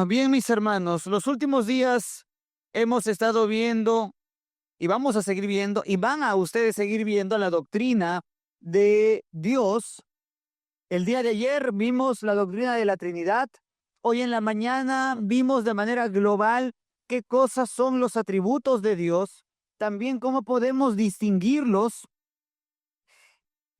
Bien, mis hermanos, los últimos días hemos estado viendo y vamos a seguir viendo y van a ustedes seguir viendo la doctrina de Dios. El día de ayer vimos la doctrina de la Trinidad. Hoy en la mañana vimos de manera global qué cosas son los atributos de Dios, también cómo podemos distinguirlos.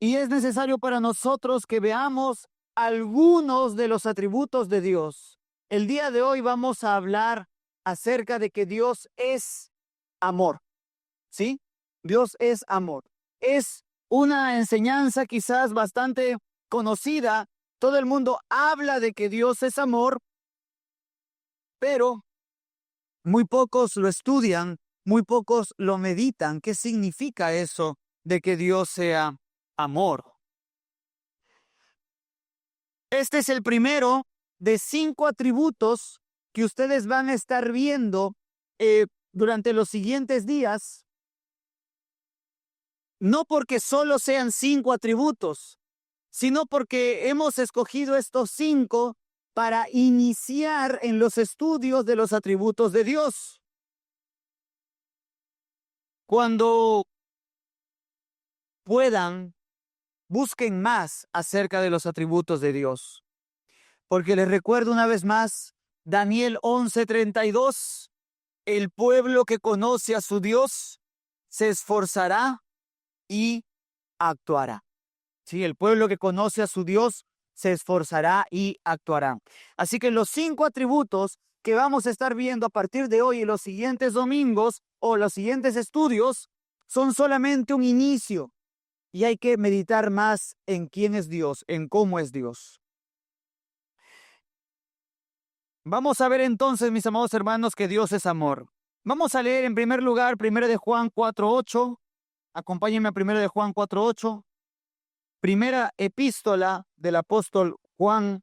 Y es necesario para nosotros que veamos algunos de los atributos de Dios. El día de hoy vamos a hablar acerca de que Dios es amor, ¿sí? Dios es amor. Es una enseñanza quizás bastante conocida. Todo el mundo habla de que Dios es amor, pero muy pocos lo estudian, muy pocos lo meditan. ¿Qué significa eso de que Dios sea amor? Este es el primero de 5 atributos que ustedes van a estar viendo durante los siguientes días. No porque solo sean 5 atributos, sino porque hemos escogido estos 5 para iniciar en los estudios de los atributos de Dios. Cuando puedan, busquen más acerca de los atributos de Dios. Porque les recuerdo una vez más, Daniel 11:32, el pueblo que conoce a su Dios se esforzará y actuará. Sí, el pueblo que conoce a su Dios se esforzará y actuará. Así que los 5 atributos que vamos a estar viendo a partir de hoy y los siguientes domingos o los siguientes estudios son solamente un inicio y hay que meditar más en quién es Dios, en cómo es Dios. Vamos a ver entonces, mis amados hermanos, que Dios es amor. Vamos a leer en primer lugar 1 de Juan 4:8. Acompáñenme a 1 de Juan 4:8. Primera epístola del apóstol Juan.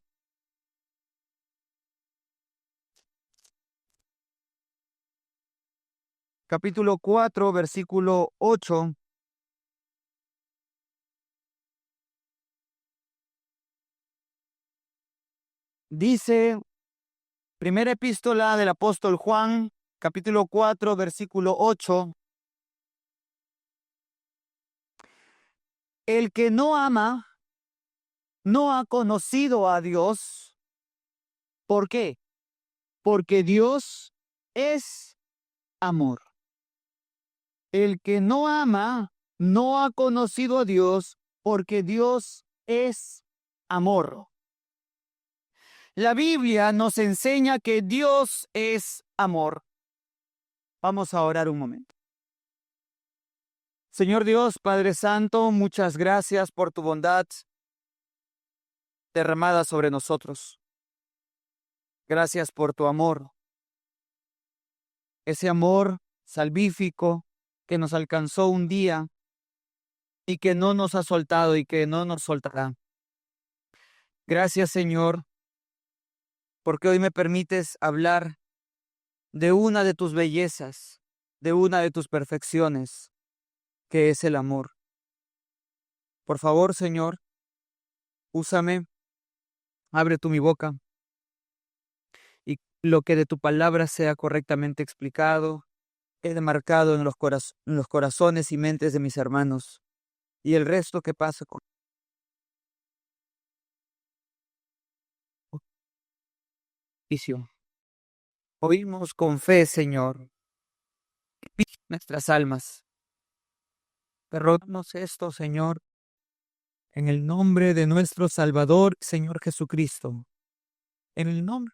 Capítulo 4, versículo 8. Dice, primera epístola del apóstol Juan, capítulo 4, versículo 8. El que no ama, no ha conocido a Dios. ¿Por qué? Porque Dios es amor. El que no ama, no ha conocido a Dios, porque Dios es amor. La Biblia nos enseña que Dios es amor. Vamos a orar un momento. Señor Dios, Padre Santo, muchas gracias por tu bondad derramada sobre nosotros. Gracias por tu amor. Ese amor salvífico que nos alcanzó un día y que no nos ha soltado y que no nos soltará. Gracias, Señor, porque hoy me permites hablar de una de tus bellezas, de una de tus perfecciones, que es el amor. Por favor, Señor, úsame, abre tú mi boca y lo que de tu palabra sea correctamente explicado, he marcado en los corazones y mentes de mis hermanos. Y el resto que pasa con juicio. Oímos con fe, Señor, nuestras almas. Rogamos esto, Señor, en el nombre de nuestro Salvador, Señor Jesucristo. En el nombre.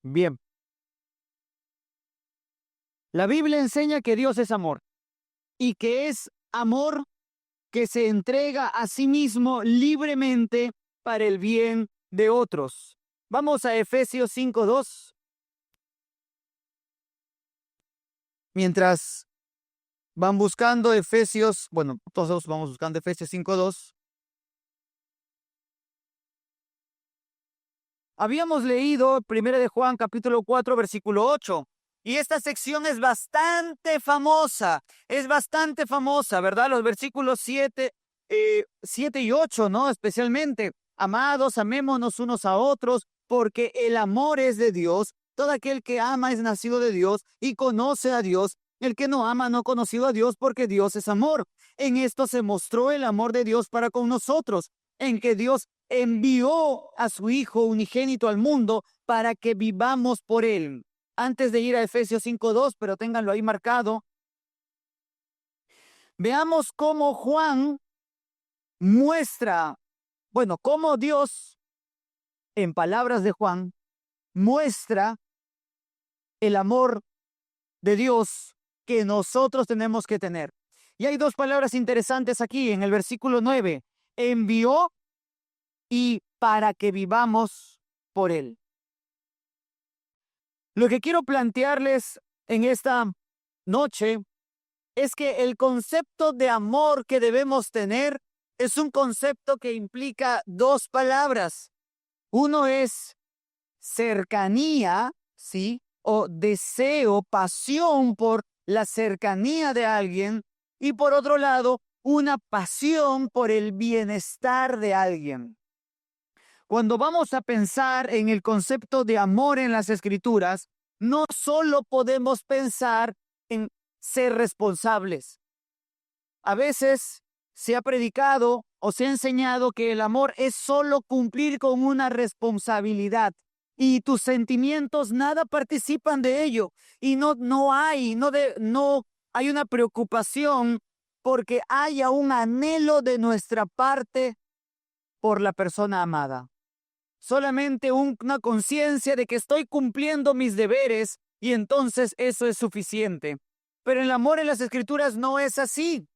Bien. La Biblia enseña que Dios es amor y que es amor que se entrega a sí mismo libremente para el bien de otros. Vamos a Efesios 5:2. Mientras van buscando Efesios, bueno, todos vamos buscando Efesios 5:2. Habíamos leído 1 de Juan capítulo 4 versículo 8. Y esta sección es bastante famosa, ¿verdad? Los versículos 7 y 8, ¿no? Especialmente, amados, amémonos unos a otros, porque el amor es de Dios. Todo aquel que ama es nacido de Dios y conoce a Dios. El que no ama no ha conocido a Dios, porque Dios es amor. En esto se mostró el amor de Dios para con nosotros, en que Dios envió a su Hijo unigénito al mundo para que vivamos por él. Antes de ir a Efesios 5:2, pero ténganlo ahí marcado, veamos cómo Juan muestra, cómo Dios, en palabras de Juan, muestra el amor de Dios que nosotros tenemos que tener. Y hay dos palabras interesantes aquí en el versículo 9. Envió y para que vivamos por él. Lo que quiero plantearles en esta noche es que el concepto de amor que debemos tener es un concepto que implica dos palabras. Uno es cercanía, ¿sí? O deseo, pasión por la cercanía de alguien. Y por otro lado, una pasión por el bienestar de alguien. Cuando vamos a pensar en el concepto de amor en las Escrituras, no solo podemos pensar en ser responsables. A veces se ha predicado o se ha enseñado que el amor es solo cumplir con una responsabilidad y tus sentimientos nada participan de ello y no hay una preocupación porque haya un anhelo de nuestra parte por la persona amada. Solamente una conciencia de que estoy cumpliendo mis deberes y entonces eso es suficiente. Pero el amor en las Escrituras no es así.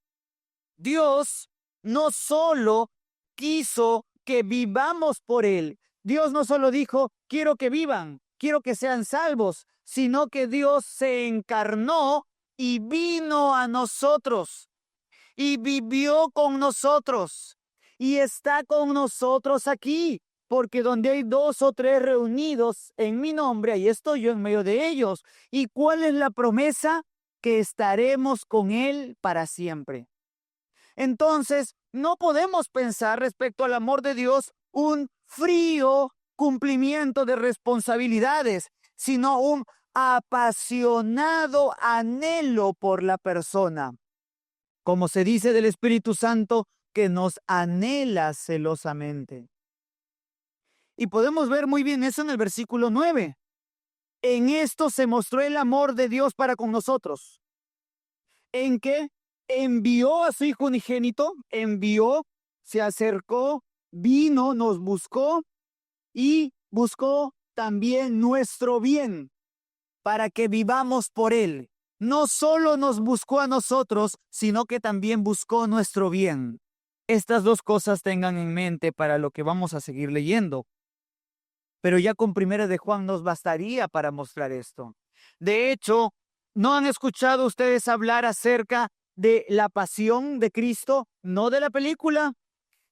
Dios no solo quiso que vivamos por Él. Dios no solo dijo, quiero que vivan, quiero que sean salvos, sino que Dios se encarnó y vino a nosotros y vivió con nosotros y está con nosotros aquí. Porque donde hay 2 o 3 reunidos en mi nombre, ahí estoy yo en medio de ellos. ¿Y cuál es la promesa? Que estaremos con Él para siempre. Entonces, no podemos pensar respecto al amor de Dios un frío cumplimiento de responsabilidades, sino un apasionado anhelo por la persona. Como se dice del Espíritu Santo, que nos anhela celosamente. Y podemos ver muy bien eso en el versículo 9. En esto se mostró el amor de Dios para con nosotros. En que envió a su Hijo unigénito, se acercó, vino, nos buscó y buscó también nuestro bien para que vivamos por Él. No solo nos buscó a nosotros, sino que también buscó nuestro bien. Estas dos cosas tengan en mente para lo que vamos a seguir leyendo. Pero ya con 1 de Juan nos bastaría para mostrar esto. De hecho, ¿no han escuchado ustedes hablar acerca de la pasión de Cristo? No de la película,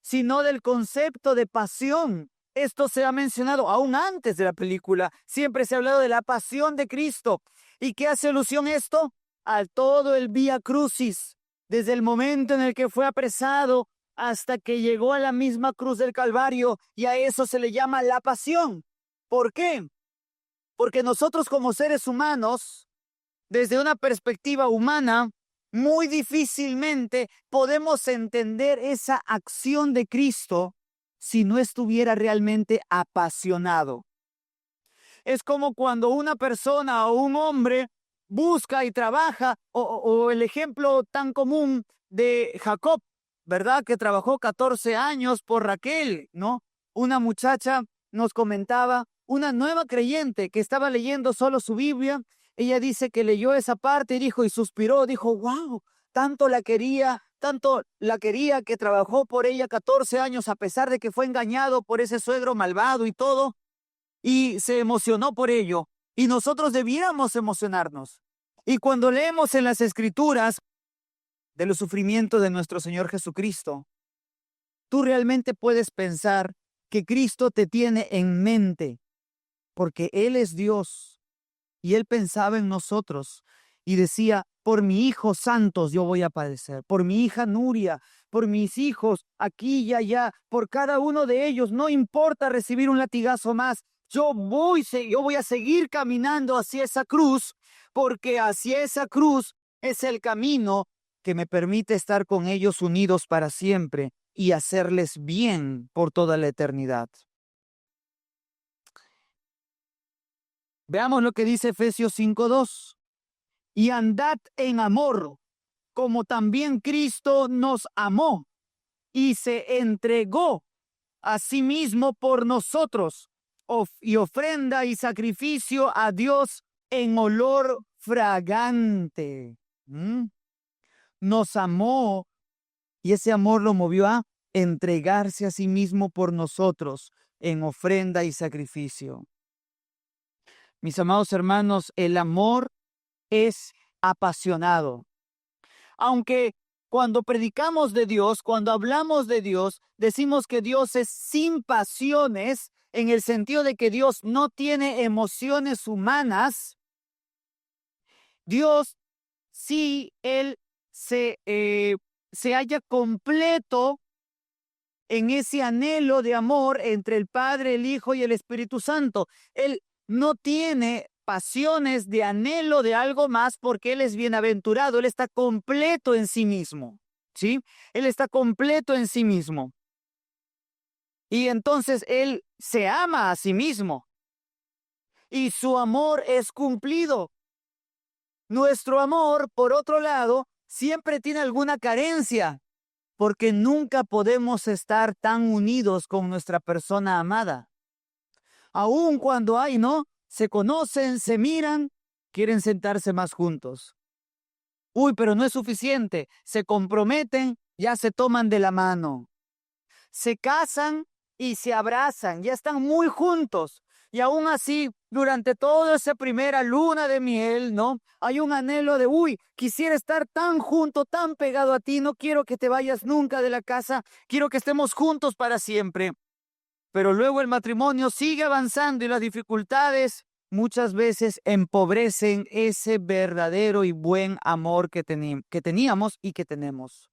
sino del concepto de pasión. Esto se ha mencionado aún antes de la película. Siempre se ha hablado de la pasión de Cristo. ¿Y qué hace alusión esto? A todo el Vía Crucis. Desde el momento en el que fue apresado hasta que llegó a la misma cruz del Calvario, y a eso se le llama la pasión. ¿Por qué? Porque nosotros como seres humanos, desde una perspectiva humana, muy difícilmente podemos entender esa acción de Cristo si no estuviera realmente apasionado. Es como cuando una persona o un hombre busca y trabaja, o el ejemplo tan común de Jacob, ¿verdad? Que trabajó 14 años por Raquel, ¿no? Una muchacha nos comentaba, una nueva creyente que estaba leyendo solo su Biblia, ella dice que leyó esa parte y dijo, y suspiró, dijo, wow, tanto la quería que trabajó por ella 14 años a pesar de que fue engañado por ese suegro malvado y todo, y se emocionó por ello, y nosotros debiéramos emocionarnos. Y cuando leemos en las Escrituras de los sufrimientos de nuestro Señor Jesucristo, tú realmente puedes pensar que Cristo te tiene en mente, porque Él es Dios, y Él pensaba en nosotros, y decía, por mi hijo santos yo voy a padecer, por mi hija Nuria, por mis hijos aquí y allá, por cada uno de ellos, no importa recibir un latigazo más, yo voy a seguir caminando hacia esa cruz, porque hacia esa cruz es el camino que me permite estar con ellos unidos para siempre y hacerles bien por toda la eternidad. Veamos lo que dice Efesios 5:2. Y andad en amor, como también Cristo nos amó y se entregó a sí mismo por nosotros, y ofrenda y sacrificio a Dios en olor fragante. Nos amó, y ese amor lo movió a entregarse a sí mismo por nosotros en ofrenda y sacrificio. Mis amados hermanos, el amor es apasionado. Aunque cuando predicamos de Dios, cuando hablamos de Dios, decimos que Dios es sin pasiones, en el sentido de que Dios no tiene emociones humanas. Dios, sí, Él se halla completo en ese anhelo de amor entre el Padre, el Hijo y el Espíritu Santo. Él no tiene pasiones de anhelo de algo más porque Él es bienaventurado, Él está completo en sí mismo, ¿sí? Él está completo en sí mismo. Y entonces Él se ama a sí mismo y su amor es cumplido. Nuestro amor, por otro lado, siempre tiene alguna carencia, porque nunca podemos estar tan unidos con nuestra persona amada. Aun cuando ¿no? Se conocen, se miran, quieren sentarse más juntos. Uy, pero no es suficiente. Se comprometen, ya se toman de la mano. Se casan y se abrazan, ya están muy juntos. Y aún así, durante toda esa primera luna de miel, ¿no? Hay un anhelo de, quisiera estar tan junto, tan pegado a ti, no quiero que te vayas nunca de la casa, quiero que estemos juntos para siempre. Pero luego el matrimonio sigue avanzando y las dificultades muchas veces empobrecen ese verdadero y buen amor que teníamos y que tenemos.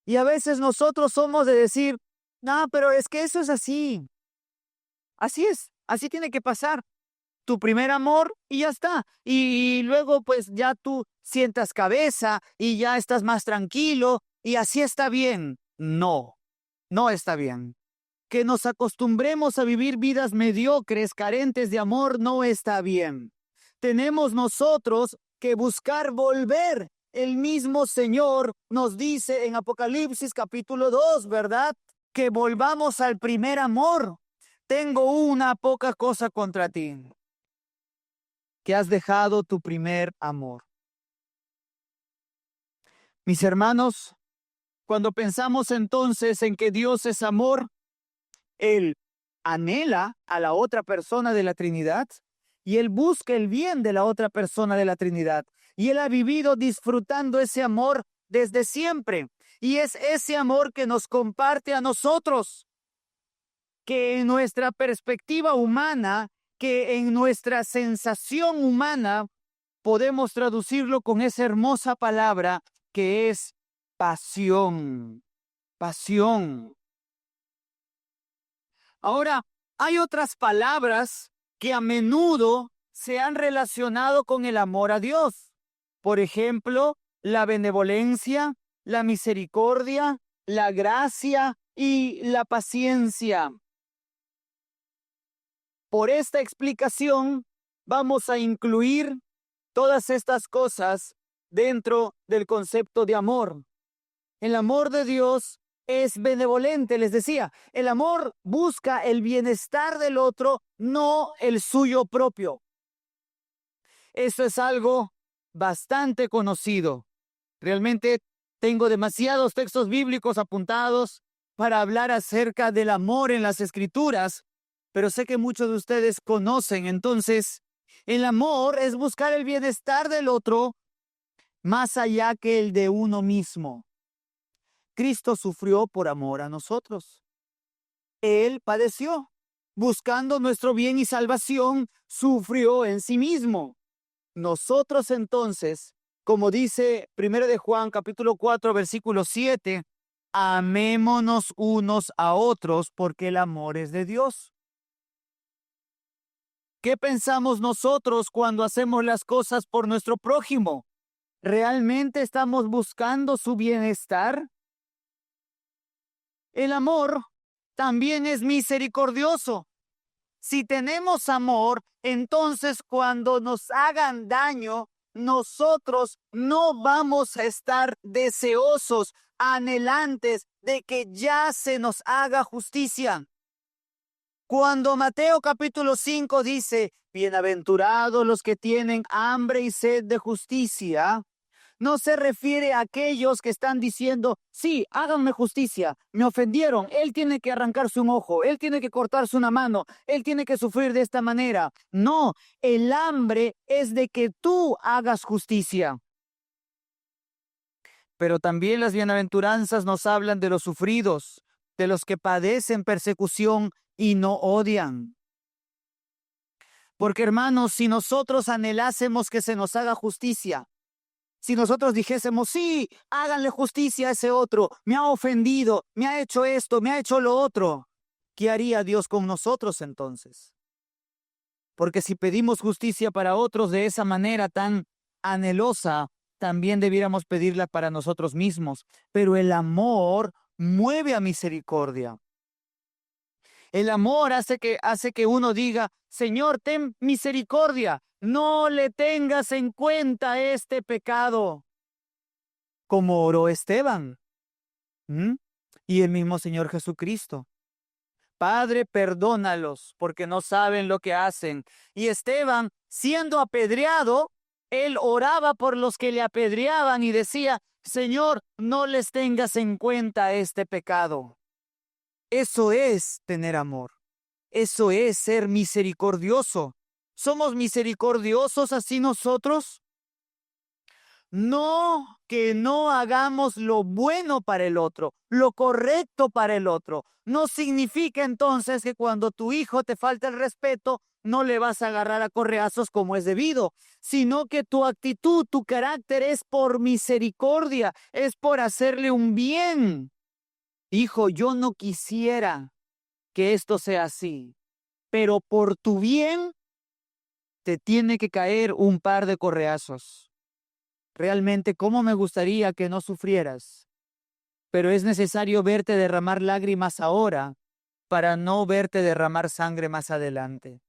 Y a veces nosotros somos de decir, no, pero es que eso es así. Así es, así tiene que pasar. Tu primer amor y ya está. Y luego pues ya tú sientas cabeza y ya estás más tranquilo y así está bien. No, no está bien. Que nos acostumbremos a vivir vidas mediocres, carentes de amor, no está bien. Tenemos nosotros que buscar volver. El mismo Señor nos dice en Apocalipsis capítulo 2, ¿verdad? Que volvamos al primer amor. Tengo una poca cosa contra ti, que has dejado tu primer amor. Mis hermanos, cuando pensamos entonces en que Dios es amor, Él anhela a la otra persona de la Trinidad y Él busca el bien de la otra persona de la Trinidad. Y Él ha vivido disfrutando ese amor desde siempre. Y es ese amor que nos comparte a nosotros, que en nuestra perspectiva humana, que en nuestra sensación humana, podemos traducirlo con esa hermosa palabra que es pasión. pasión. Ahora, hay otras palabras que a menudo se han relacionado con el amor a Dios. Por ejemplo, la benevolencia, la misericordia, la gracia y la paciencia. Por esta explicación, vamos a incluir todas estas cosas dentro del concepto de amor. El amor de Dios es benevolente, les decía. El amor busca el bienestar del otro, no el suyo propio. Eso es algo bastante conocido. Realmente tengo demasiados textos bíblicos apuntados para hablar acerca del amor en las Escrituras, pero sé que muchos de ustedes conocen. Entonces, el amor es buscar el bienestar del otro más allá que el de uno mismo. Cristo sufrió por amor a nosotros. Él padeció, buscando nuestro bien y salvación, sufrió en sí mismo. Nosotros entonces, como dice 1 de Juan capítulo 4 versículo 7, amémonos unos a otros porque el amor es de Dios. ¿Qué pensamos nosotros cuando hacemos las cosas por nuestro prójimo? ¿Realmente estamos buscando su bienestar? El amor también es misericordioso. Si tenemos amor, entonces cuando nos hagan daño, nosotros no vamos a estar deseosos, anhelantes de que ya se nos haga justicia. Cuando Mateo capítulo 5 dice, bienaventurados los que tienen hambre y sed de justicia, no se refiere a aquellos que están diciendo, sí, háganme justicia, me ofendieron, él tiene que arrancarse un ojo, él tiene que cortarse una mano, él tiene que sufrir de esta manera. No, el hambre es de que tú hagas justicia. Pero también las bienaventuranzas nos hablan de los sufridos, de los que padecen persecución y no odian. Porque hermanos, si nosotros anhelásemos que se nos haga justicia, si nosotros dijésemos, sí, háganle justicia a ese otro, me ha ofendido, me ha hecho esto, me ha hecho lo otro, ¿qué haría Dios con nosotros entonces? Porque si pedimos justicia para otros de esa manera tan anhelosa, también debiéramos pedirla para nosotros mismos. Pero el amor mueve a misericordia. El amor hace que uno diga, Señor, ten misericordia, no le tengas en cuenta este pecado. Como oró Esteban. Y el mismo Señor Jesucristo. Padre, perdónalos porque no saben lo que hacen. Y Esteban, siendo apedreado, él oraba por los que le apedreaban y decía, Señor, no les tengas en cuenta este pecado. Eso es tener amor. Eso es ser misericordioso. ¿Somos misericordiosos así nosotros? No que no hagamos lo bueno para el otro, lo correcto para el otro. No significa entonces que cuando tu hijo te falta el respeto, no le vas a agarrar a correazos como es debido, sino que tu actitud, tu carácter es por misericordia, es por hacerle un bien. Hijo, yo no quisiera que esto sea así, pero por tu bien te tiene que caer un par de correazos. Realmente, cómo me gustaría que no sufrieras, pero es necesario verte derramar lágrimas ahora para no verte derramar sangre más adelante.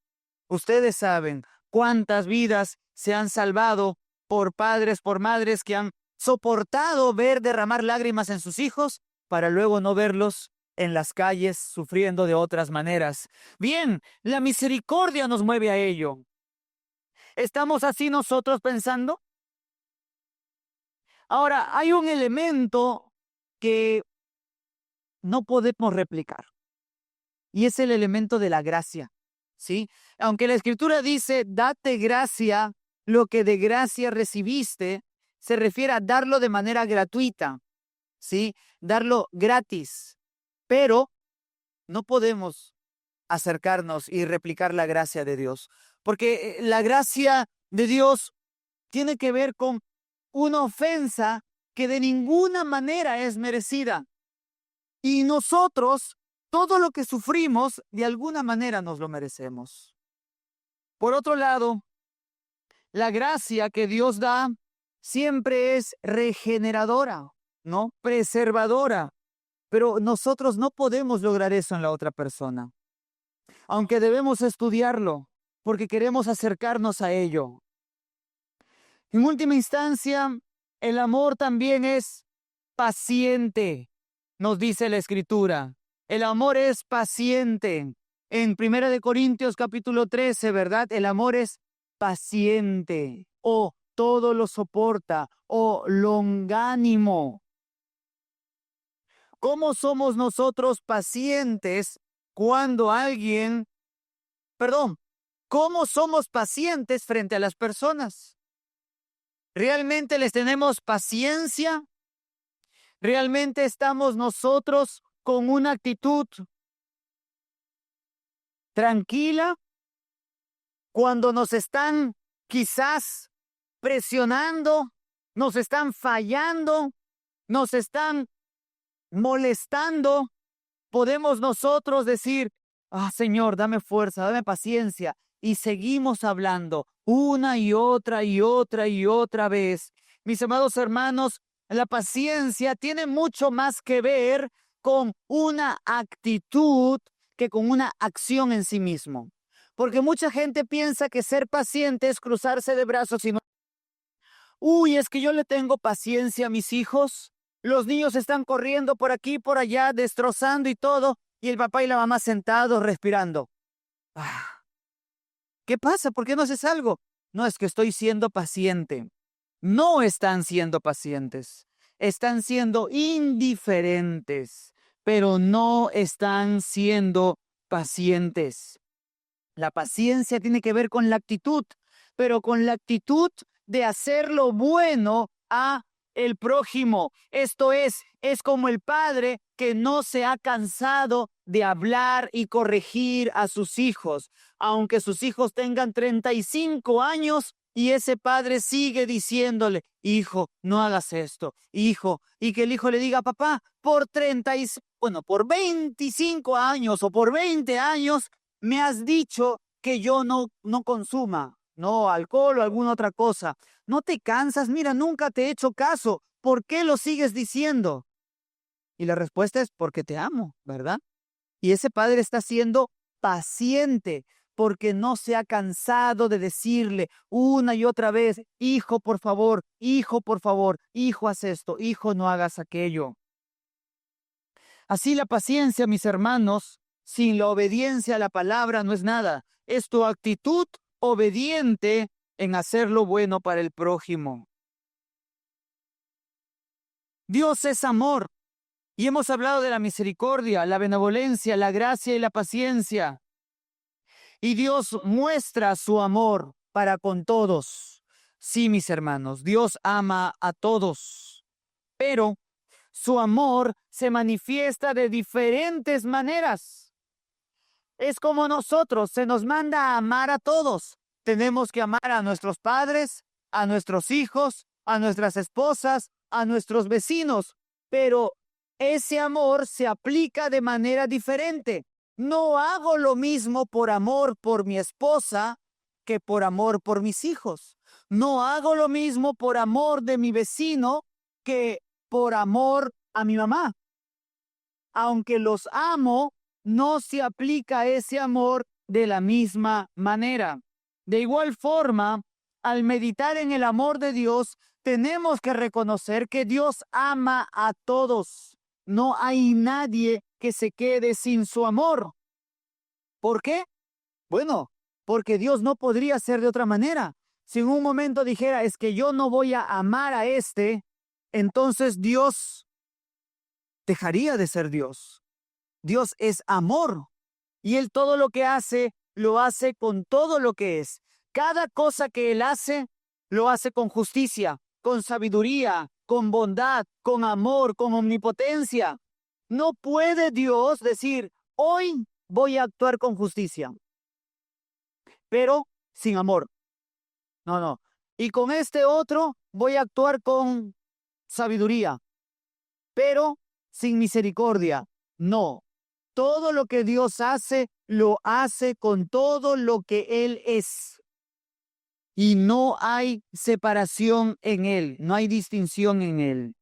Ustedes saben cuántas vidas se han salvado por padres, por madres que han soportado ver derramar lágrimas en sus hijos para luego no verlos en las calles sufriendo de otras maneras. Bien, la misericordia nos mueve a ello. ¿Estamos así nosotros pensando? Ahora, hay un elemento que no podemos replicar y es el elemento de la gracia, ¿sí? Aunque la Escritura dice, date gracia, lo que de gracia recibiste, se refiere a darlo de manera gratuita, ¿sí? Darlo gratis, pero no podemos acercarnos y replicar la gracia de Dios, porque la gracia de Dios tiene que ver con una ofensa que de ninguna manera es merecida. Y nosotros, todo lo que sufrimos, de alguna manera nos lo merecemos. Por otro lado, la gracia que Dios da siempre es regeneradora, ¿no? Preservadora. Pero nosotros no podemos lograr eso en la otra persona, aunque debemos estudiarlo, porque queremos acercarnos a ello. En última instancia, el amor también es paciente, nos dice la Escritura. El amor es paciente. En 1 Corintios 13, ¿verdad? El amor es paciente, o todo lo soporta, o longánimo. ¿Cómo somos nosotros pacientes cuando cómo somos pacientes frente a las personas? ¿Realmente les tenemos paciencia? ¿Realmente estamos nosotros con una actitud tranquila cuando nos están quizás presionando, nos están fallando, nos están molestando? Podemos nosotros decir, Señor, dame fuerza, dame paciencia, y seguimos hablando una y otra y otra y otra vez. Mis amados hermanos, la paciencia tiene mucho más que ver con una actitud que con una acción en sí mismo. Porque mucha gente piensa que ser paciente es cruzarse de brazos y no... Uy, es que yo le tengo paciencia a mis hijos. Los niños están corriendo por aquí, por allá, destrozando y todo, y el papá y la mamá sentados respirando. ¿Qué pasa? ¿Por qué no haces algo? No, es que estoy siendo paciente. No están siendo pacientes. Están siendo indiferentes, pero no están siendo pacientes. La paciencia tiene que ver con la actitud, pero con la actitud de hacer lo bueno a el prójimo. Esto es como el padre que no se ha cansado de hablar y corregir a sus hijos, aunque sus hijos tengan 35 años y ese padre sigue diciéndole, hijo, no hagas esto, hijo, y que el hijo le diga, papá, por 25 años o por 20 años, me has dicho que yo no consuma, no alcohol o alguna otra cosa. ¿No te cansas? Mira, nunca te he hecho caso. ¿Por qué lo sigues diciendo? Y la respuesta es porque te amo, ¿verdad? Y ese padre está siendo paciente porque no se ha cansado de decirle una y otra vez, hijo, por favor, hijo, por favor, hijo, haz esto, hijo, no hagas aquello. Así la paciencia, mis hermanos, sin la obediencia a la palabra no es nada. Es tu actitud obediente en hacer lo bueno para el prójimo. Dios es amor. Y hemos hablado de la misericordia, la benevolencia, la gracia y la paciencia. Y Dios muestra su amor para con todos. Sí, mis hermanos, Dios ama a todos. Pero su amor se manifiesta de diferentes maneras. Es como nosotros, se nos manda a amar a todos. Tenemos que amar a nuestros padres, a nuestros hijos, a nuestras esposas, a nuestros vecinos. Pero ese amor se aplica de manera diferente. No hago lo mismo por amor por mi esposa que por amor por mis hijos. No hago lo mismo por amor de mi vecino que por amor a mi mamá. Aunque los amo, no se aplica ese amor de la misma manera. De igual forma, al meditar en el amor de Dios, tenemos que reconocer que Dios ama a todos. No hay nadie que se quede sin su amor. ¿Por qué? Bueno, porque Dios no podría ser de otra manera. Si en un momento dijera, es que yo no voy a amar a este, entonces Dios dejaría de ser Dios. Dios es amor y Él todo lo que hace, lo hace con todo lo que es. Cada cosa que Él hace, lo hace con justicia, con sabiduría, con bondad, con amor, con omnipotencia. No puede Dios decir, hoy voy a actuar con justicia, pero sin amor. No, no. Y con este otro voy a actuar con sabiduría, pero sin misericordia. No. Todo lo que Dios hace, lo hace con todo lo que Él es. Y no hay separación en Él, no hay distinción en Él.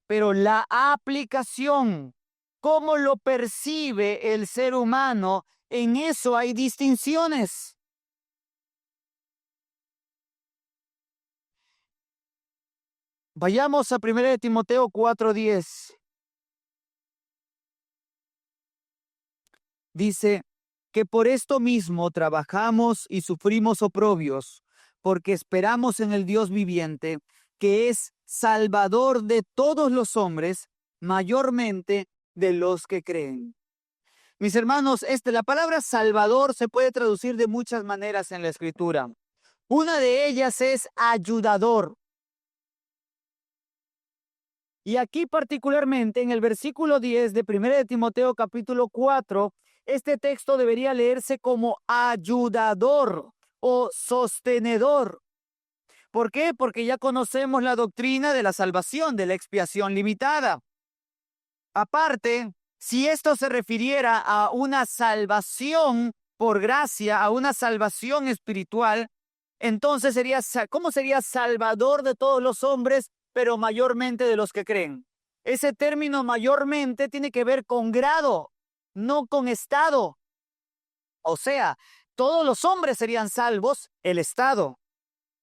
Pero la aplicación, cómo lo percibe el ser humano, en eso hay distinciones. Vayamos a 1 Timoteo 4:10. Dice que por esto mismo trabajamos y sufrimos oprobios, porque esperamos en el Dios viviente, que es Salvador de todos los hombres, mayormente de los que creen. Mis hermanos, la palabra Salvador se puede traducir de muchas maneras en la Escritura. Una de ellas es ayudador. Y aquí particularmente en el versículo 10 de 1 de Timoteo capítulo 4, este texto debería leerse como ayudador o sostenedor. ¿Por qué? Porque ya conocemos la doctrina de la salvación, de la expiación limitada. Aparte, si esto se refiriera a una salvación por gracia, a una salvación espiritual, entonces ¿cómo sería salvador de todos los hombres, pero mayormente de los que creen? Ese término mayormente tiene que ver con grado, no con estado. O sea, todos los hombres serían salvos, el estado,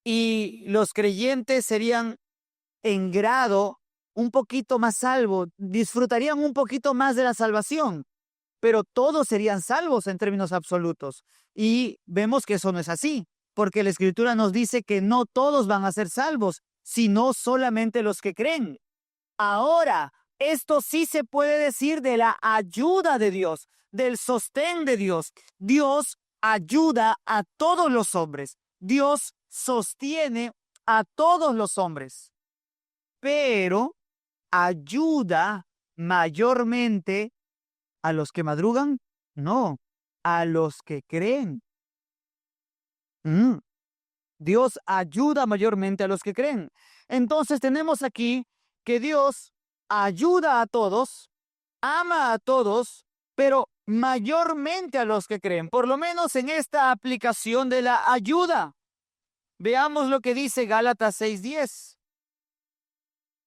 y los creyentes serían en grado un poquito más salvos, disfrutarían un poquito más de la salvación, pero todos serían salvos en términos absolutos. Y vemos que eso no es así, porque la Escritura nos dice que no todos van a ser salvos, sino solamente los que creen. Ahora, esto sí se puede decir de la ayuda de Dios, del sostén de Dios. Dios ayuda a todos los hombres. Dios sostiene a todos los hombres, pero ayuda mayormente a los que madrugan, no, a los que creen. Dios ayuda mayormente a los que creen. Entonces tenemos aquí que Dios ayuda a todos, ama a todos, pero mayormente a los que creen, por lo menos en esta aplicación de la ayuda. Veamos lo que dice Gálatas 6:10.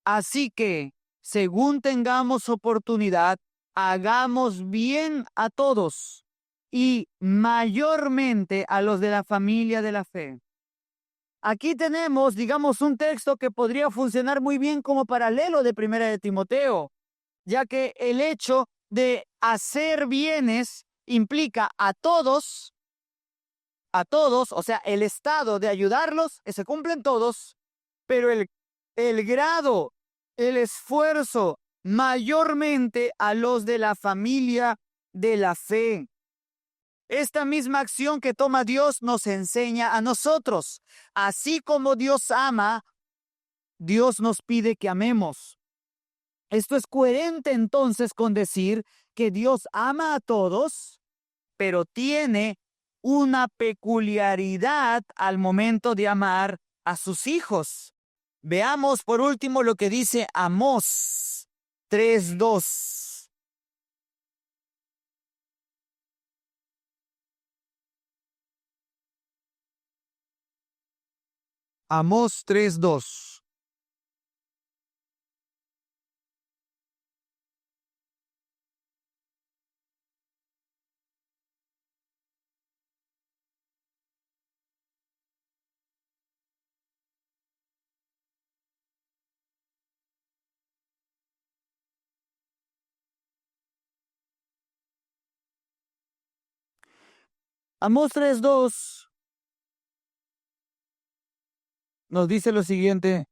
Así que, según tengamos oportunidad, hagamos bien a todos y mayormente a los de la familia de la fe. Aquí tenemos, digamos, un texto que podría funcionar muy bien como paralelo de 1 de Timoteo, ya que el hecho de hacer bienes implica a todos, o sea, el estado de ayudarlos, se cumplen todos, pero el grado, el esfuerzo, mayormente a los de la familia de la fe. Esta misma acción que toma Dios nos enseña a nosotros. Así como Dios ama, Dios nos pide que amemos. Esto es coherente entonces con decir que Dios ama a todos, pero tiene una peculiaridad al momento de amar a sus hijos. Veamos por último lo que dice Amós 3:2. Amós 3:2. Amós 3:2 nos dice lo siguiente.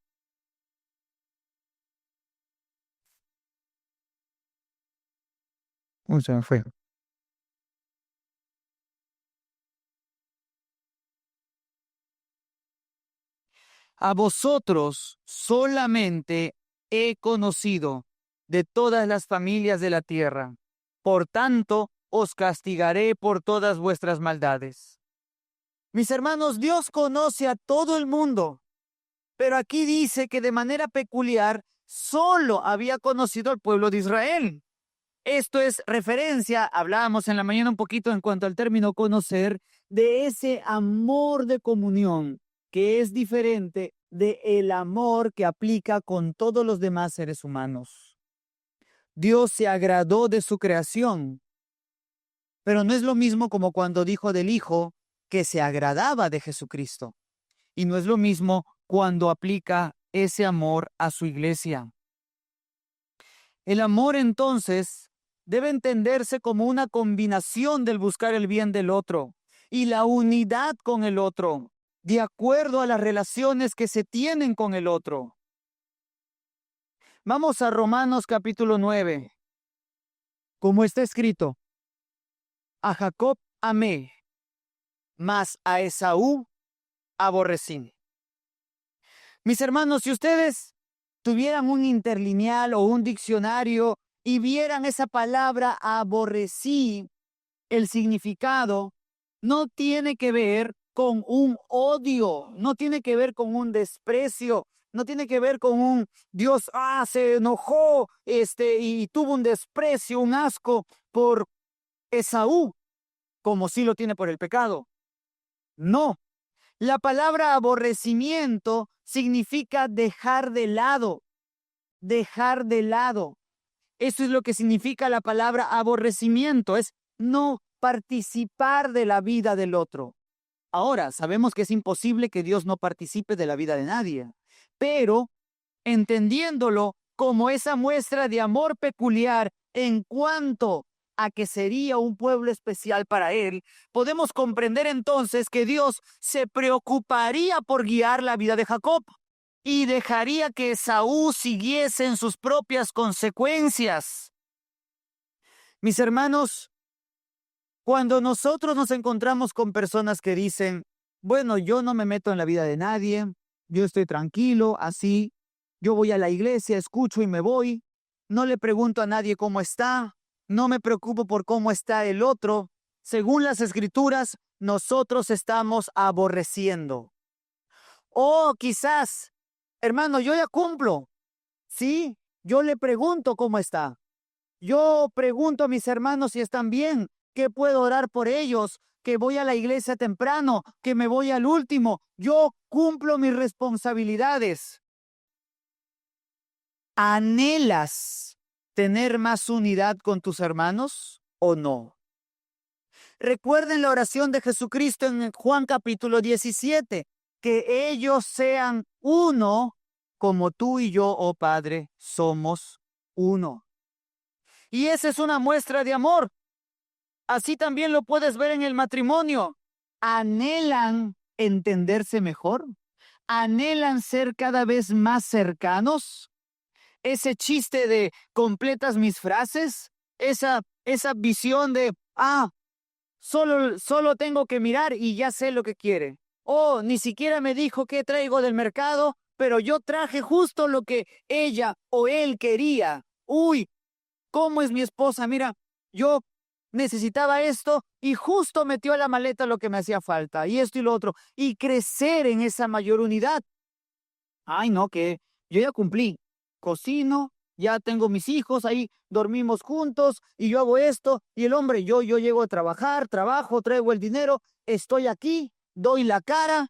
Se me fue. A vosotros solamente he conocido de todas las familias de la tierra. Por tanto, os castigaré por todas vuestras maldades. Mis hermanos, Dios conoce a todo el mundo, pero aquí dice que de manera peculiar solo había conocido al pueblo de Israel. Esto es referencia, hablábamos en la mañana un poquito en cuanto al término conocer, de ese amor de comunión que es diferente de el amor que aplica con todos los demás seres humanos. Dios se agradó de su creación, pero no es lo mismo como cuando dijo del Hijo que se agradaba de Jesucristo. Y no es lo mismo cuando aplica ese amor a su iglesia. El amor entonces debe entenderse como una combinación del buscar el bien del otro y la unidad con el otro, de acuerdo a las relaciones que se tienen con el otro. Vamos a Romanos capítulo 9. Como está escrito, a Jacob amé, mas a Esaú aborrecí. Mis hermanos, si ustedes tuvieran un interlineal o un diccionario y vieran esa palabra aborrecí, el significado no tiene que ver con un odio, no tiene que ver con un desprecio, no tiene que ver con un Dios, se enojó, y tuvo un desprecio, un asco por Esaú, como sí lo tiene por el pecado. No, la palabra aborrecimiento significa dejar de lado, dejar de lado. Eso es lo que significa la palabra aborrecimiento, es no participar de la vida del otro. Ahora, sabemos que es imposible que Dios no participe de la vida de nadie, pero entendiéndolo como esa muestra de amor peculiar en cuanto a que sería un pueblo especial para él, podemos comprender entonces que Dios se preocuparía por guiar la vida de Jacob y dejaría que Esaú siguiese en sus propias consecuencias. Mis hermanos, cuando nosotros nos encontramos con personas que dicen, bueno, yo no me meto en la vida de nadie, yo estoy tranquilo, así, yo voy a la iglesia, escucho y me voy, no le pregunto a nadie cómo está, no me preocupo por cómo está el otro, según las escrituras, nosotros estamos aborreciendo. O quizás, hermano, yo ya cumplo, sí, yo le pregunto cómo está. Yo pregunto a mis hermanos si están bien, que puedo orar por ellos, que voy a la iglesia temprano, que me voy al último. Yo cumplo mis responsabilidades. ¿Anhelas tener más unidad con tus hermanos o no? Recuerden la oración de Jesucristo en Juan capítulo 17, que ellos sean uno como tú y yo, oh Padre, somos uno. Y esa es una muestra de amor. Así también lo puedes ver en el matrimonio. ¿Anhelan entenderse mejor? ¿Anhelan ser cada vez más cercanos? Ese chiste de completas mis frases, esa visión de, solo tengo que mirar y ya sé lo que quiere. Oh, ni siquiera me dijo qué traigo del mercado, pero yo traje justo lo que ella o él quería. Uy, ¿cómo es mi esposa? Mira, yo necesitaba esto y justo metió a la maleta lo que me hacía falta, y esto y lo otro, y crecer en esa mayor unidad. Ay, no, que yo ya cumplí, cocino, ya tengo mis hijos, ahí dormimos juntos, y yo hago esto, y el hombre, yo llego a trabajar, trabajo, traigo el dinero, estoy aquí, doy la cara,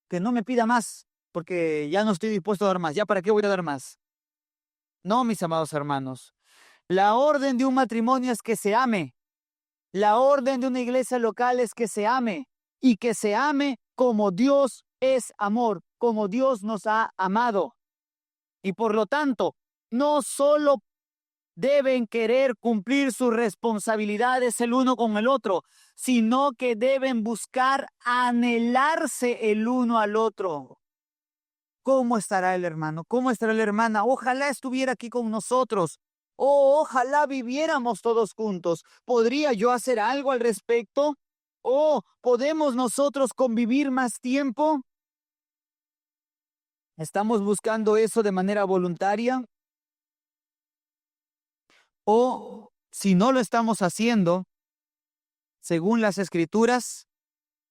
que no me pida más, porque ya no estoy dispuesto a dar más, ¿ya para qué voy a dar más? No, mis amados hermanos. La orden de un matrimonio es que se ame. La orden de una iglesia local es que se ame y que se ame como Dios es amor, como Dios nos ha amado. Y por lo tanto, no solo deben querer cumplir sus responsabilidades el uno con el otro, sino que deben buscar anhelarse el uno al otro. ¿Cómo estará el hermano? ¿Cómo estará la hermana? Ojalá estuviera aquí con nosotros. Oh, ojalá viviéramos todos juntos. ¿Podría yo hacer algo al respecto? Oh, ¿podemos nosotros convivir más tiempo? ¿Estamos buscando eso de manera voluntaria? O si no lo estamos haciendo, según las escrituras,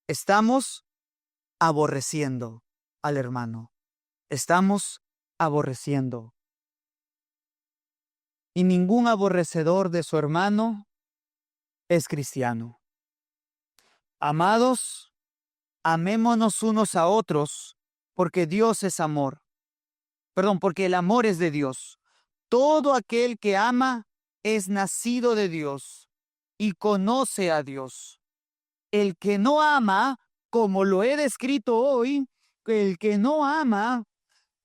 estamos aborreciendo al hermano. Estamos aborreciendo. y ningún aborrecedor de su hermano es cristiano. Amados, amémonos unos a otros, porque Dios es amor. Porque el amor es de Dios. Todo aquel que ama es nacido de Dios y conoce a Dios. El que no ama, como lo he descrito hoy, el que no ama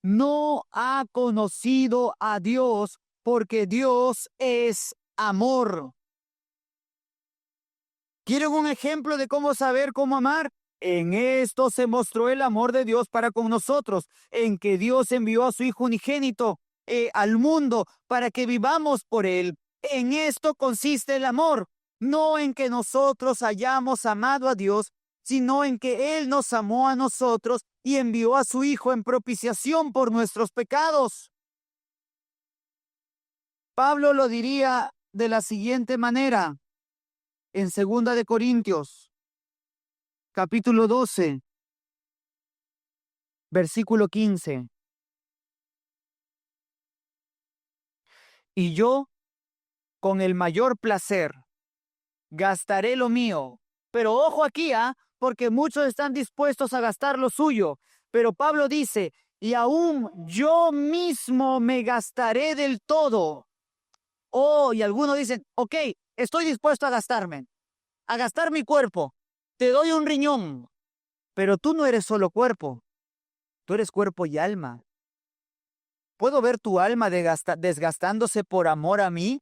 no ha conocido a Dios, porque Dios es amor. ¿Quieren un ejemplo de cómo saber cómo amar? En esto se mostró el amor de Dios para con nosotros, en que Dios envió a su Hijo unigénito al mundo para que vivamos por Él. En esto consiste el amor, no en que nosotros hayamos amado a Dios, sino en que Él nos amó a nosotros y envió a su Hijo en propiciación por nuestros pecados. Pablo lo diría de la siguiente manera en 2 de Corintios, capítulo 12, versículo 15. Y yo, con el mayor placer, gastaré lo mío. Pero ojo aquí, porque muchos están dispuestos a gastar lo suyo. Pero Pablo dice, y aún yo mismo me gastaré del todo. Oh, y algunos dicen, ok, estoy dispuesto a gastar mi cuerpo. Te doy un riñón. Pero tú no eres solo cuerpo, tú eres cuerpo y alma. ¿Puedo ver tu alma desgastándose por amor a mí?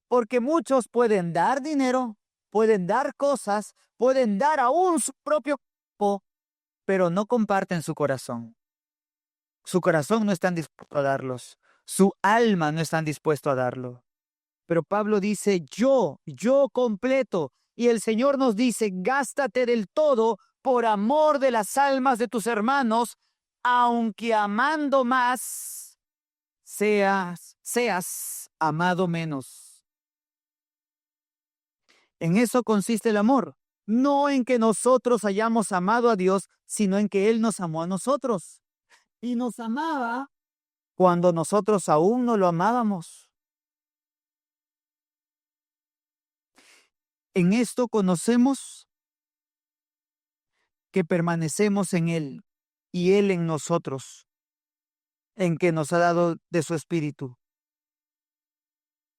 Porque muchos pueden dar dinero, pueden dar cosas, pueden dar aún su propio cuerpo, pero no comparten su corazón. Su corazón no están dispuestos a darlos. Su alma no están dispuestos a darlo. Pero Pablo dice, yo completo. Y el Señor nos dice, gástate del todo por amor de las almas de tus hermanos, aunque amando más, seas amado menos. En eso consiste el amor, no en que nosotros hayamos amado a Dios, sino en que Él nos amó a nosotros. Y nos amaba cuando nosotros aún no lo amábamos. En esto conocemos que permanecemos en Él y Él en nosotros, en que nos ha dado de su Espíritu.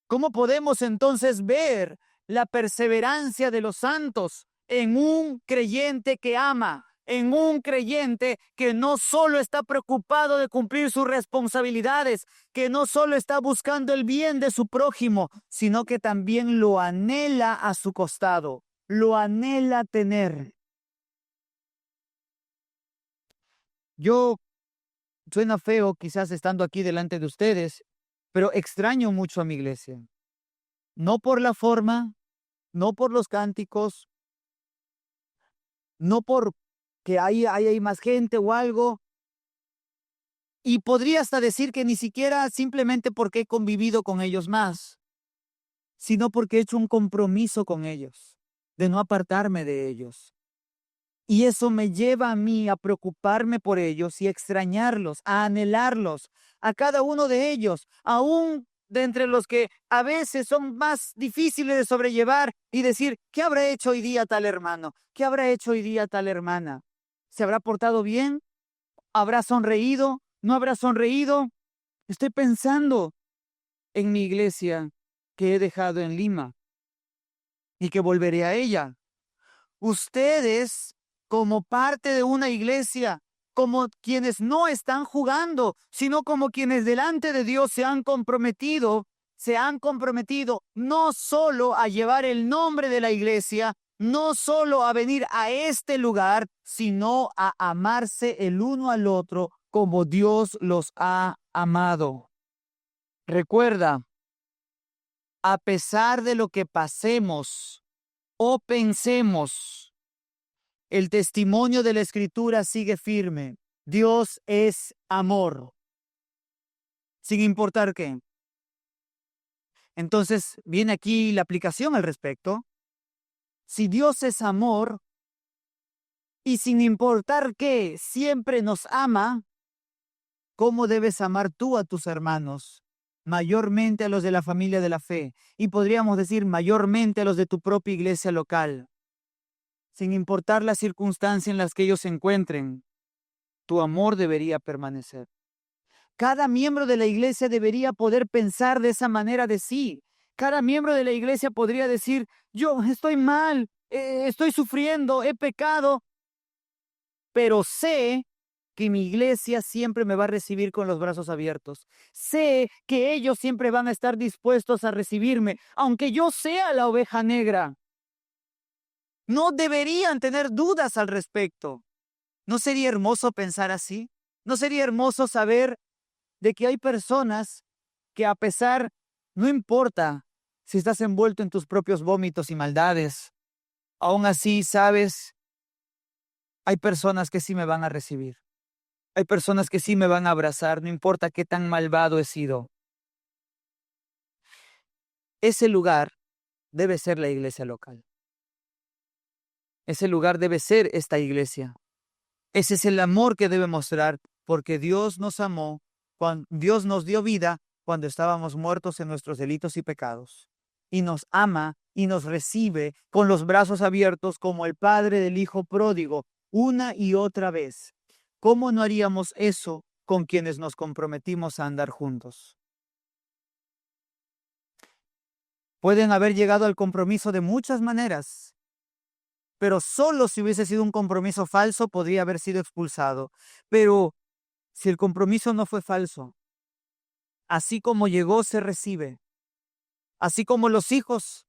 ¿Cómo podemos entonces ver la perseverancia de los santos en un creyente que ama, en un creyente que no solo está preocupado de cumplir sus responsabilidades, que no solo está buscando el bien de su prójimo, sino que también lo anhela a su costado, lo anhela tener? Suena feo quizás estando aquí delante de ustedes, pero extraño mucho a mi iglesia. No por la forma, no por los cánticos, no por que hay más gente o algo. Y podría hasta decir que ni siquiera simplemente porque he convivido con ellos más, sino porque he hecho un compromiso con ellos, de no apartarme de ellos. Y eso me lleva a mí a preocuparme por ellos y extrañarlos, a anhelarlos, a cada uno de ellos, aún de entre los que a veces son más difíciles de sobrellevar y decir, ¿qué habrá hecho hoy día tal hermano? ¿Qué habrá hecho hoy día tal hermana? ¿Se habrá portado bien? ¿Habrá sonreído? ¿No habrá sonreído? Estoy pensando en mi iglesia que he dejado en Lima y que volveré a ella. Ustedes, como parte de una iglesia, como quienes no están jugando, sino como quienes delante de Dios se han comprometido no solo a llevar el nombre de la iglesia, no solo a venir a este lugar, sino a amarse el uno al otro como Dios los ha amado. Recuerda, a pesar de lo que pasemos o pensemos, el testimonio de la Escritura sigue firme. Dios es amor, sin importar qué. Entonces, viene aquí la aplicación al respecto. Si Dios es amor y sin importar qué, siempre nos ama, ¿cómo debes amar tú a tus hermanos? mayormente a los de la familia de la fe, y podríamos decir mayormente a los de tu propia iglesia local. Sin importar la circunstancia en las que ellos se encuentren, tu amor debería permanecer. Cada miembro de la iglesia debería poder pensar de esa manera de sí. Cada miembro de la iglesia podría decir, yo estoy mal, estoy sufriendo, he pecado, pero sé que mi iglesia siempre me va a recibir con los brazos abiertos. Sé que ellos siempre van a estar dispuestos a recibirme, aunque yo sea la oveja negra. No deberían tener dudas al respecto. ¿No sería hermoso pensar así? ¿No sería hermoso saber de que hay personas que a pesar, no importa si estás envuelto en tus propios vómitos y maldades, aún así sabes, hay personas que sí me van a recibir? Hay personas que sí me van a abrazar, no importa qué tan malvado he sido. Ese lugar debe ser la iglesia local. Ese lugar debe ser esta iglesia. Ese es el amor que debe mostrar, porque Dios nos amó, Dios nos dio vida cuando estábamos muertos en nuestros delitos y pecados. Y nos ama y nos recibe con los brazos abiertos como el padre del hijo pródigo, una y otra vez. ¿Cómo no haríamos eso con quienes nos comprometimos a andar juntos? Pueden haber llegado al compromiso de muchas maneras, pero solo si hubiese sido un compromiso falso podría haber sido expulsado. Pero si el compromiso no fue falso, así como llegó se recibe, así como los hijos,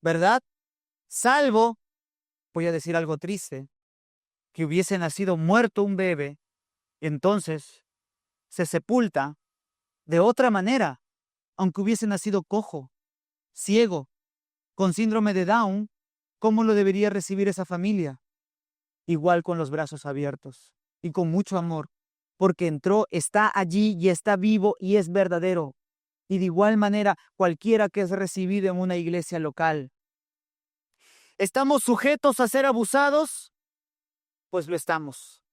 ¿verdad? Salvo, voy a decir algo triste, que hubiese nacido muerto un bebé, entonces se sepulta de otra manera, aunque hubiese nacido cojo, ciego, con síndrome de Down. ¿Cómo lo debería recibir esa familia? Igual, con los brazos abiertos y con mucho amor, porque entró, está allí y está vivo y es verdadero. Y de igual manera, cualquiera que es recibido en una iglesia local. ¿Estamos sujetos a ser abusados? Pues lo estamos.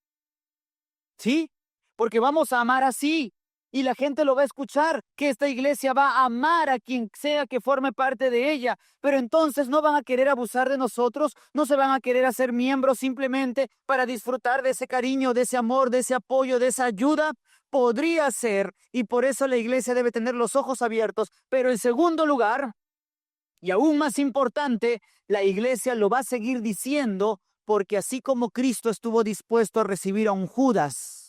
¿Sí? Porque vamos a amar así. Y la gente lo va a escuchar, que esta iglesia va a amar a quien sea que forme parte de ella. Pero entonces no van a querer abusar de nosotros, no se van a querer hacer miembros simplemente para disfrutar de ese cariño, de ese amor, de ese apoyo, de esa ayuda. Podría ser, y por eso la iglesia debe tener los ojos abiertos. Pero en segundo lugar, y aún más importante, la iglesia lo va a seguir diciendo, porque así como Cristo estuvo dispuesto a recibir a un Judas,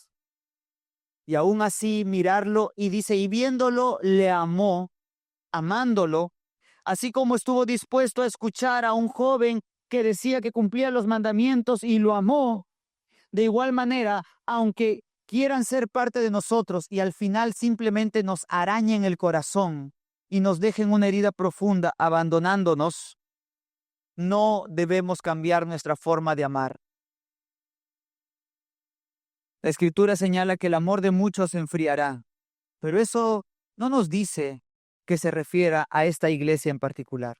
y aún así mirarlo, y dice, y viéndolo, le amó, amándolo, así como estuvo dispuesto a escuchar a un joven que decía que cumplía los mandamientos y lo amó. De igual manera, aunque quieran ser parte de nosotros y al final simplemente nos arañen el corazón y nos dejen una herida profunda abandonándonos, no debemos cambiar nuestra forma de amar. La Escritura señala que el amor de muchos se enfriará, pero eso no nos dice que se refiera a esta iglesia en particular.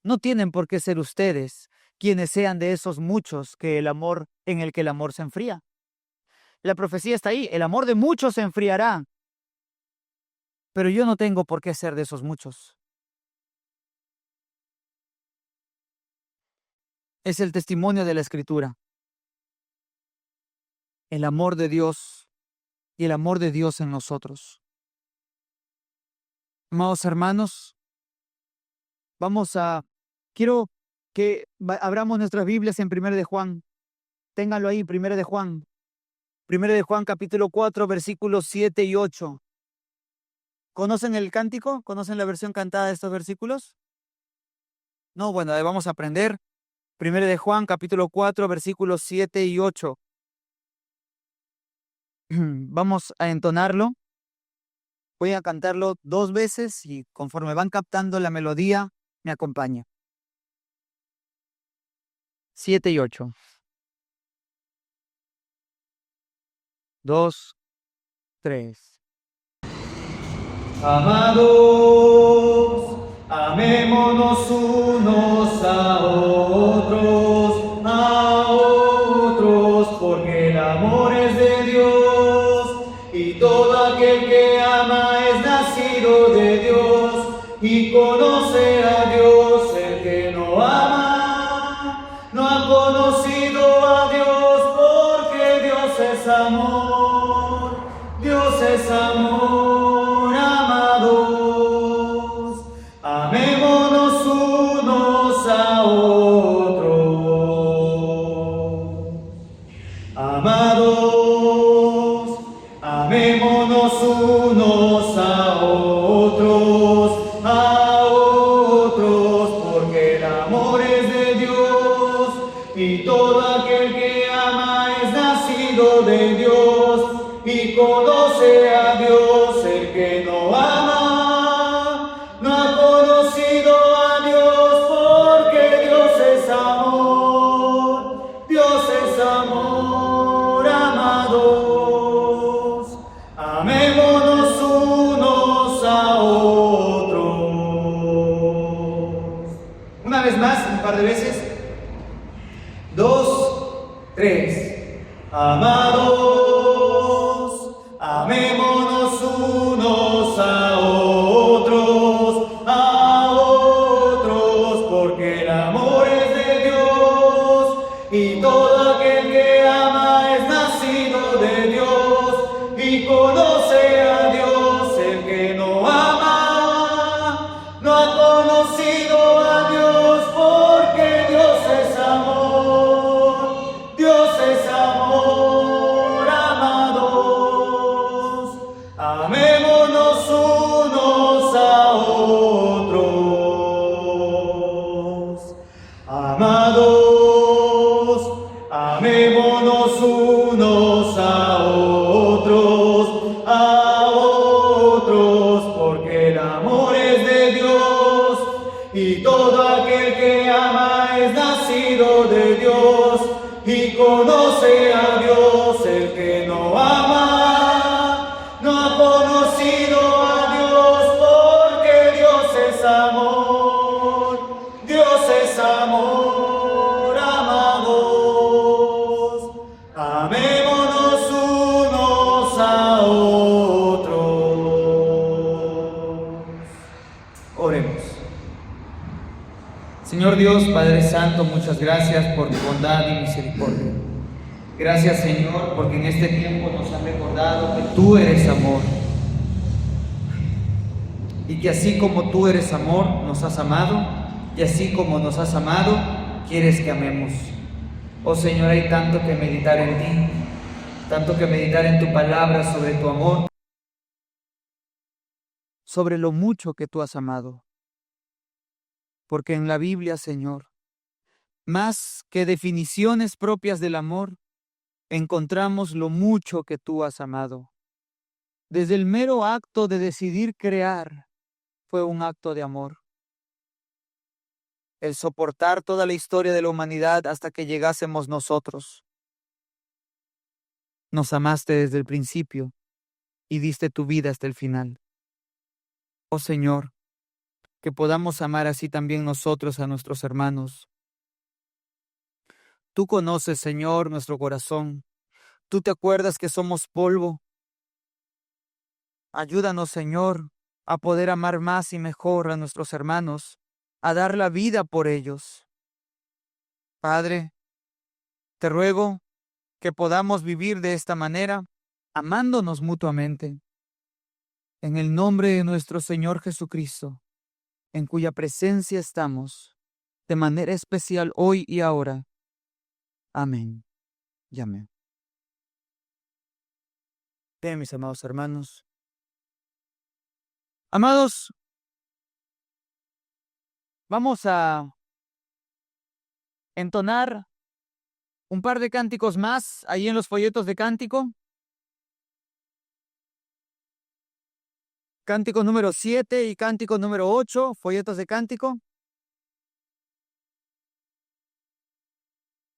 No tienen por qué ser ustedes quienes sean de esos muchos en el que el amor se enfría. La profecía está ahí, el amor de muchos se enfriará, pero yo no tengo por qué ser de esos muchos. Es el testimonio de la Escritura. El amor de Dios y el amor de Dios en nosotros. Amados hermanos, quiero que abramos nuestras Biblias en 1 de Juan. Ténganlo ahí, 1 de Juan. 1 de Juan capítulo 4, versículos 7 y 8. ¿Conocen el cántico? ¿Conocen la versión cantada de estos versículos? No, bueno, vamos a aprender. 1 de Juan capítulo 4, versículos 7 y 8. Vamos a entonarlo. Voy a cantarlo 2 veces y conforme van captando la melodía, me acompaña. 7 y 8. 2, 3. Amados, amémonos unos a otros, porque el amor es de Dios, y todo aquel que ama es es amor, Dios es amor, amados. Amémonos unos a otros. Amados, amémonos unos a otros, porque el amor es de Dios, y todo aquel que ama es nacido de Dios, y conoce a Dios. El que no ama, no ha conocido a Dios, porque Dios es amor, Dios es amor, amados. Amémonos unos a otros. Una vez más, un par de veces. 2, 3. Amados, amémonos unos a otros, porque el amor es de Dios, y todo aquel que ama es nacido de Dios, y conoce a Dios. El que no ama, no ha conocido a Dios, porque Dios es amor, Dios es amor, amados. Amémonos unos a otros. Amados, amémonos unos a otros, porque el amor es de Dios, y todo aquel que ama es nacido de Dios, y conoce a Dios. El que no ama, no ha conocido a Dios, porque Dios es amor, Dios es amor, amados. Amémonos unos a otros. Oremos. Señor Dios, Padre Santo, muchas gracias por tu bondad y misericordia. Gracias, Señor, porque en este tiempo nos has recordado que tú eres amor. Y que así como tú eres amor, nos has amado, y así como nos has amado, quieres que amemos. Oh Señor, hay tanto que meditar en ti, tanto que meditar en tu palabra sobre tu amor, sobre lo mucho que tú has amado. Porque en la Biblia, Señor, más que definiciones propias del amor, encontramos lo mucho que tú has amado. Desde el mero acto de decidir crear fue un acto de amor. El soportar toda la historia de la humanidad hasta que llegásemos nosotros. Nos amaste desde el principio y diste tu vida hasta el final. Oh Señor, que podamos amar así también nosotros a nuestros hermanos. Tú conoces, Señor, nuestro corazón. Tú te acuerdas que somos polvo. Ayúdanos, Señor, a poder amar más y mejor a nuestros hermanos, a dar la vida por ellos. Padre, te ruego que podamos vivir de esta manera, amándonos mutuamente. En el nombre de nuestro Señor Jesucristo, en cuya presencia estamos, de manera especial hoy y ahora. Amén y amén. Bien, mis amados hermanos. Amados, vamos a entonar un par de cánticos más ahí en los folletos de cántico. Cántico número 7 y cántico número 8, folletos de cántico.